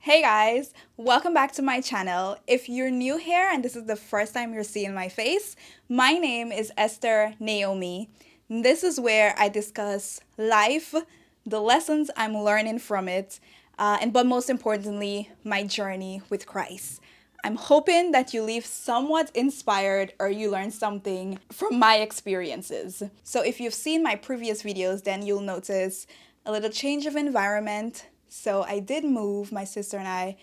Hey guys, welcome back to my channel. If you're new here and this is the first time you're seeing my face, my name is Esther Naomi. This is where I discuss life, the lessons I'm learning from it, but most importantly, my journey with Christ. I'm hoping that you leave somewhat inspired or you learn something from my experiences. So if you've seen my previous videos, then you'll notice a little change of environment. So I did move, my sister and I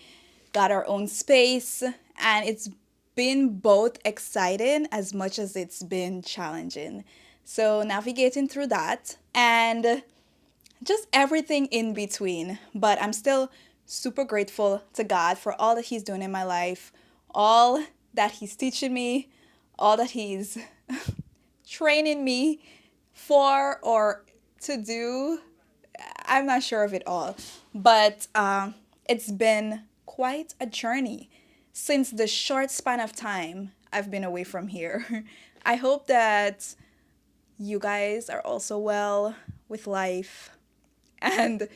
got our own space, and it's been both exciting as much as it's been challenging. So navigating through that and just everything in between. But I'm still super grateful to God for all that He's doing in my life, all that He's teaching me, all that He's training me for or to do. I'm not sure of it all, but it's been quite a journey since the short span of time I've been away from here. I hope that you guys are also well with life and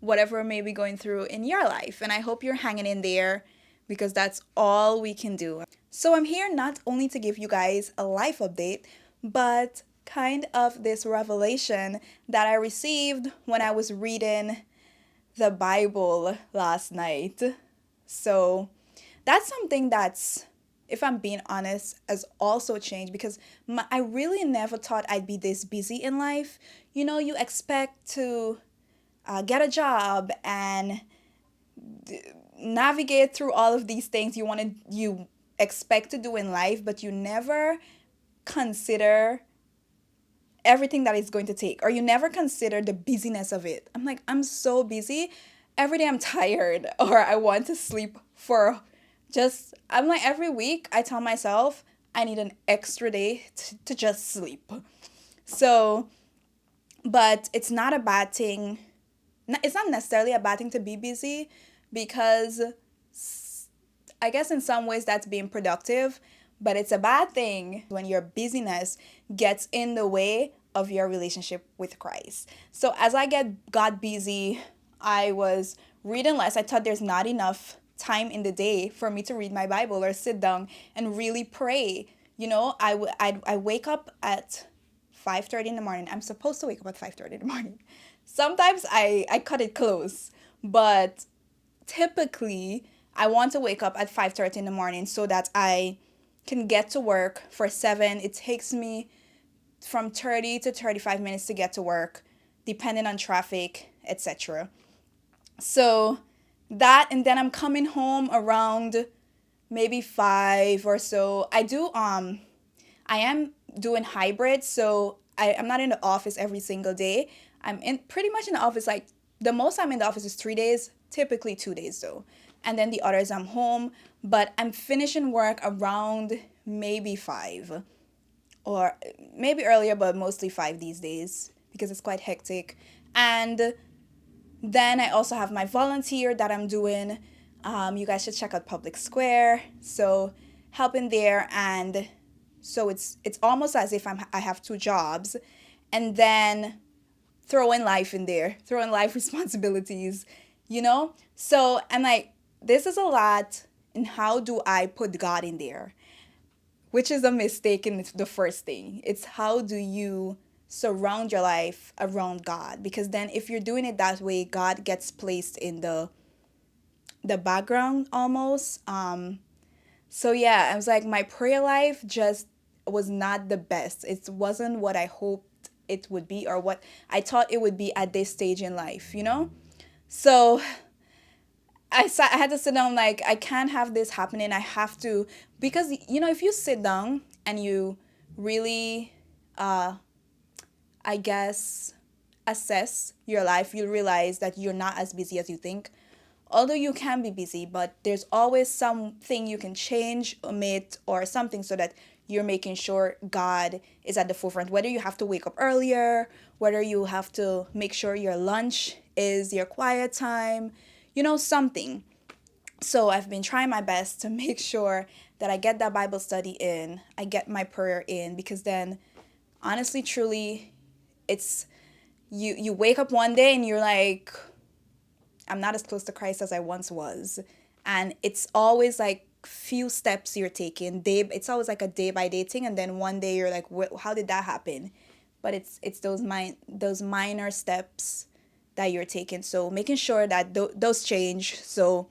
whatever may be going through in your life. And I hope you're hanging in there because that's all we can do. So I'm here not only to give you guys a life update, but kind of this revelation that I received when I was reading the Bible last night. So that's something that's, if I'm being honest, has also changed because I really never thought I'd be this busy in life. You know, you expect to get a job and navigate through all of these things you expect to do in life, but you never consider everything that it's going to take, or you never consider the busyness of it. I'm like, I'm so busy. Every day I'm tired or I want to sleep for I'm like, every week I tell myself I need an extra day to just sleep. So, but it's not a bad thing. It's not necessarily a bad thing to be busy because I guess in some ways that's being productive, but it's a bad thing when your busyness gets in the way of your relationship with Christ. So as got busy, I was reading less. I thought there's not enough time in the day for me to read my Bible or sit down and really pray. You know, I wake up at 5:30 in the morning. I'm supposed to wake up at 5:30 in the morning. Sometimes I cut it close, but typically I want to wake up at 5:30 in the morning so that I can get to work for 7. It takes me from 30 to 35 minutes to get to work depending on traffic, etc. So that, and then I'm coming home around maybe 5 or so. I am doing hybrid, so I'm not in the office every single day. I'm in pretty much in the office, like the most I'm in the office is 3 days, typically 2 days though. And then the others I'm home, but I'm finishing work around maybe 5 or maybe earlier, but mostly 5 these days because it's quite hectic. And then I also have my volunteer that I'm doing. You guys should check out Public Square. So helping there, and so it's almost as if I have two jobs, and then throwing life in there, throwing life responsibilities, you know? So I'm like, this is a lot, and how do I put God in there? Which is a mistake in the first thing. It's how do you surround your life around God? Because then if you're doing it that way, God gets placed in the background almost. So yeah, I was like, my prayer life just was not the best. It wasn't what I hoped it would be or what I thought it would be at this stage in life, you know? So I had to sit down, like, I can't have this happening. I have to, because, you know, if you sit down and you really, I guess, assess your life, you'll realize that you're not as busy as you think. Although you can be busy, but there's always something you can change, omit, or something so that you're making sure God is at the forefront. Whether you have to wake up earlier, whether you have to make sure your lunch is your quiet time, you know, something. So I've been trying my best to make sure that I get that Bible study in, I get my prayer in, because then, honestly, truly, it's you wake up one day and you're like, I'm not as close to Christ as I once was. And it's always like few steps you're taking. It's always like a day by day thing, and then one day you're like, how did that happen? But it's those minor steps that you're taking. So making sure that those change. So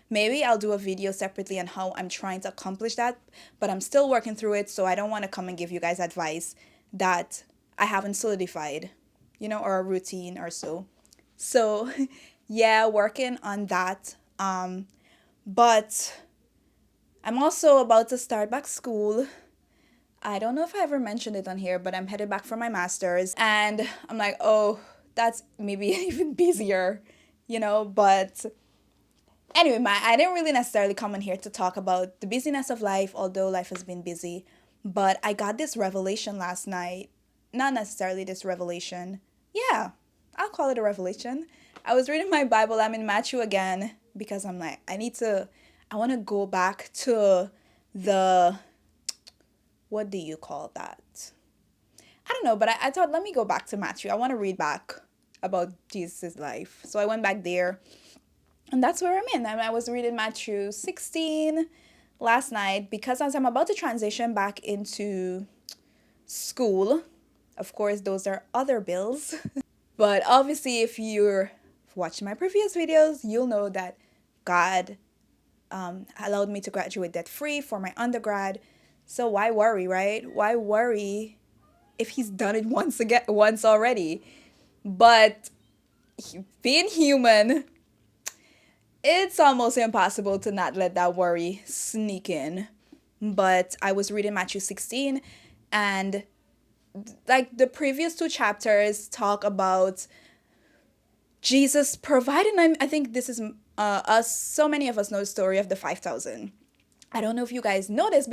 maybe I'll do a video separately on how I'm trying to accomplish that, but I'm still working through it. So I don't want to come and give you guys advice that I haven't solidified, or a routine or so. So yeah, working on that. But I'm also about to start back school. I don't know if I ever mentioned it on here, but I'm headed back for my master's. And I'm like, oh, that's maybe even busier, But anyway, I didn't really necessarily come in here to talk about the busyness of life, although life has been busy. But I got this revelation last night. Not necessarily this revelation. Yeah, I'll call it a revelation. I was reading my Bible. I'm in Matthew again because I'm like, I want to go back to the, what do you call that? I don't know, but I thought, let me go back to Matthew. I want to read back about Jesus' life. So I went back there, and that's where I'm in. I was reading Matthew 16 last night because as I'm about to transition back into school, of course, those are other bills. But obviously, if you're watching my previous videos, you'll know that God allowed me to graduate debt free for my undergrad. So why worry, right? Why worry if he's done it once already? But being human, it's almost impossible to not let that worry sneak in. But I was reading Matthew 16, and like the previous two chapters talk about Jesus providing. I think this is us. So many of us know the story of the 5,000. I don't know if you guys know this.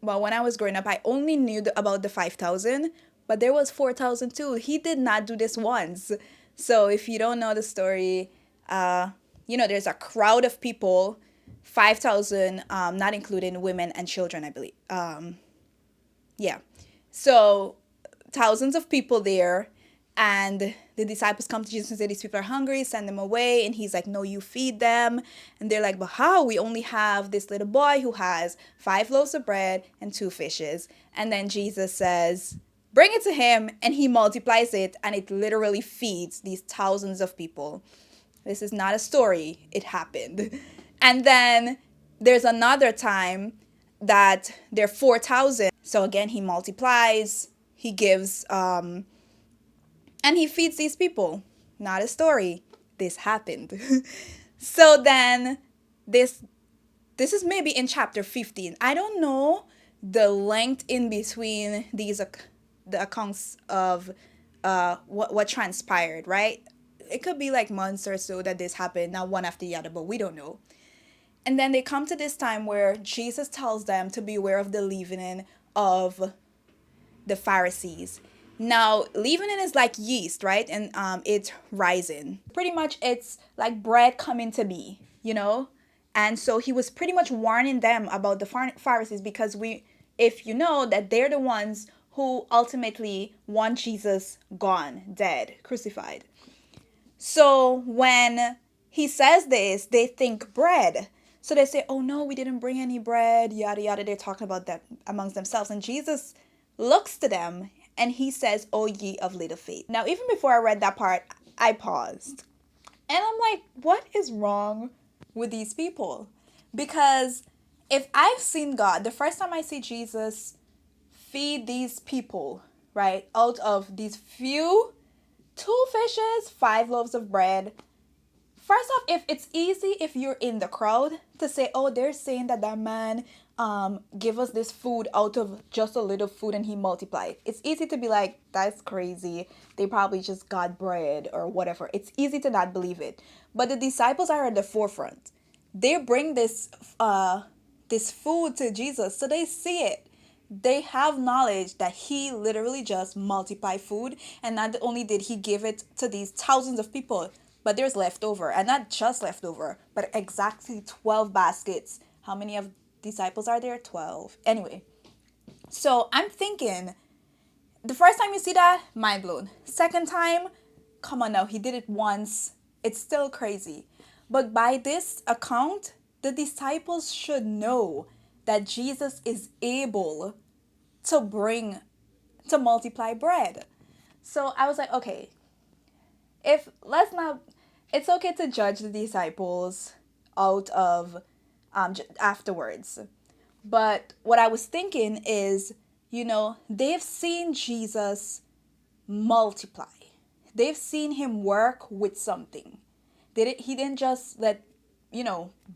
Well, when I was growing up, I only knew about the 5,000, but there was 4,000 too. He did not do this once. So if you don't know the story, there's a crowd of people, 5,000, not including women and children, I believe. Yeah. So thousands of people there, and the disciples come to Jesus and say, these people are hungry, send them away. And he's like, no, you feed them. And they're like, but how? We only have this little boy who has 5 loaves of bread and 2 fishes. And then Jesus says, bring it to him. And he multiplies it, and it literally feeds these thousands of people. This is not a story. It happened. And then there's another time that there are 4,000. So again, he multiplies, he gives, and he feeds these people. Not a story. This happened. So then this is maybe in chapter 15. I don't know the length in between the accounts of what transpired, right? It could be like months or so that this happened, not one after the other, but we don't know. And then they come to this time where Jesus tells them to beware of the leavening of the Pharisees. Now, leavening is like yeast, right? And it's rising. Pretty much it's like bread coming to be, And so he was pretty much warning them about the Pharisees because if you know that they're the ones who ultimately want Jesus gone, dead, crucified. So when he says this, they think bread. So they say, oh no, we didn't bring any bread, yada yada. They're talking about that amongst themselves. And Jesus looks to them and he says, oh ye of little faith. Now, even before I read that part, I paused. And I'm like, what is wrong with these people? Because if I've seen God, the first time I see Jesus feed these people, right, out of these few, 2 fishes, 5 loaves of bread. First off, if it's easy if you're in the crowd to say, oh, they're saying that man give us this food out of just a little food and he multiplied. It's easy to be like, that's crazy. They probably just got bread or whatever. It's easy to not believe it. But the disciples are at the forefront. They bring this food to Jesus, so they see it. They have knowledge that he literally just multiplied food, and not only did he give it to these thousands of people, but there's leftover, and not just leftover, but exactly 12 baskets. How many of disciples are there? 12. Anyway, so I'm thinking, the first time you see that, mind blown. Second time, come on now, he did it once. It's still crazy. But by this account, the disciples should know that Jesus is able to bring, to multiply bread. So I was like, okay, if let's not, it's okay to judge the disciples out of afterwards. But what I was thinking is, they've seen Jesus multiply. They've seen him work with something. He didn't just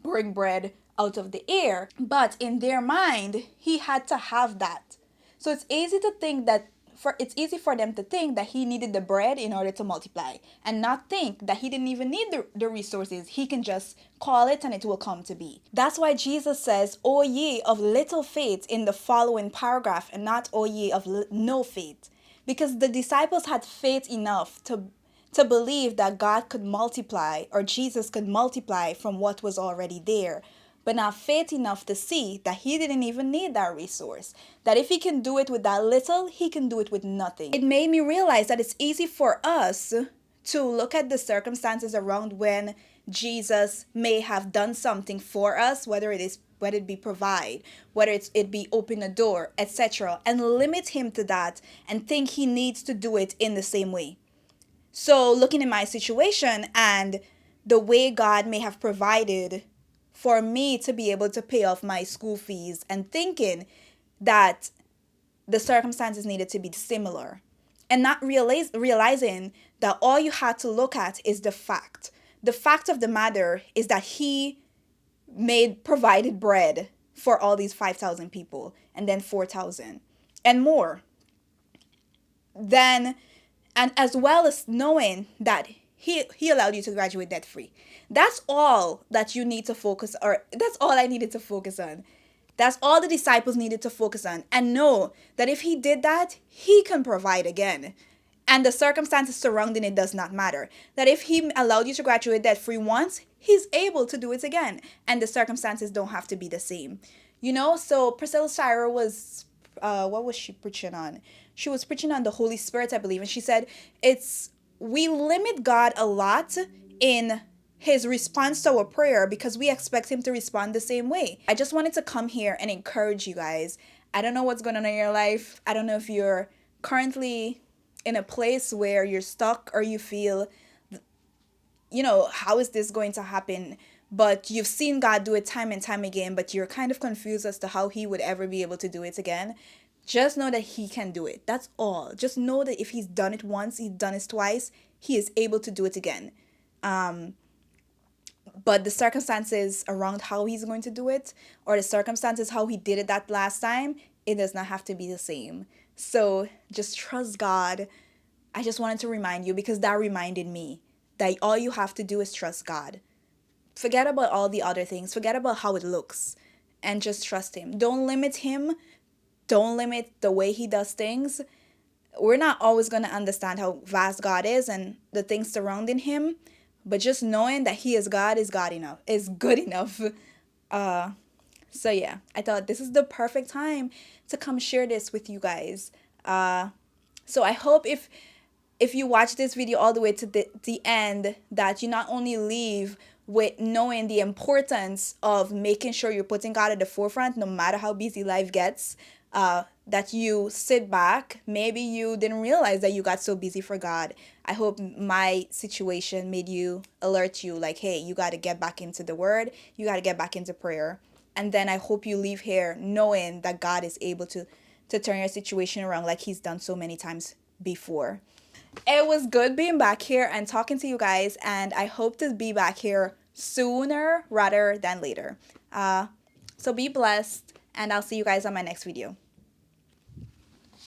bring bread out of the air, but in their mind, he had to have that. So it's easy for them to think that he needed the bread in order to multiply, and not think that he didn't even need the resources. He can just call it and it will come to be. That's why Jesus says, "O ye of little faith," in the following paragraph, and not "O ye of no faith." Because the disciples had faith enough to believe that God could multiply, or Jesus could multiply from what was already there, but not faith enough to see that he didn't even need that resource. That if he can do it with that little, he can do it with nothing. It made me realize that it's easy for us to look at the circumstances around when Jesus may have done something for us, whether it be provide, whether it be open a door, etc., and limit him to that and think he needs to do it in the same way. So looking at my situation and the way God may have provided for me to be able to pay off my school fees, and thinking that the circumstances needed to be similar, and not realizing that all you had to look at is the fact. The fact of the matter is that he provided bread for all these 5,000 people, and then 4,000 and more. Then, and as well as knowing that he allowed you to graduate debt free. That's all that you need to focus, or that's all I needed to focus on. That's all the disciples needed to focus on, and know that if he did that, he can provide again. And the circumstances surrounding it does not matter. That if he allowed you to graduate debt free once, he's able to do it again. And the circumstances don't have to be the same. So Priscilla Shire was, what was she preaching on? She was preaching on the Holy Spirit, I believe. And she said, we limit God a lot in his response to our prayer because we expect him to respond the same way. I just wanted to come here and encourage you guys. I don't know what's going on in your life. I don't know if you're currently in a place where you're stuck, or you feel, how is this going to happen? But you've seen God do it time and time again, but you're kind of confused as to how he would ever be able to do it again. Just know that he can do it. That's all. Just know that if he's done it once, he's done it twice, he is able to do it again. But the circumstances around how he's going to do it, or the circumstances how he did it that last time, it does not have to be the same. So just trust God. I just wanted to remind you, because that reminded me that all you have to do is trust God. Forget about all the other things. Forget about how it looks, and just trust him. Don't limit him. Don't limit the way he does things. We're not always going to understand how vast God is and the things surrounding him, but just knowing that he is God is good enough. So yeah, I thought this is the perfect time to come share this with you guys. So I hope if you watch this video all the way to the end, that you not only leave with knowing the importance of making sure you're putting God at the forefront no matter how busy life gets, that you sit back. Maybe you didn't realize that you got so busy for God. I hope my situation made you alert you, like, hey, you got to get back into the word. You got to get back into prayer. And then I hope you leave here knowing that God is able to turn your situation around like he's done so many times before. It was good being back here and talking to you guys, and I hope to be back here sooner rather than later. So be blessed, and I'll see you guys on my next video.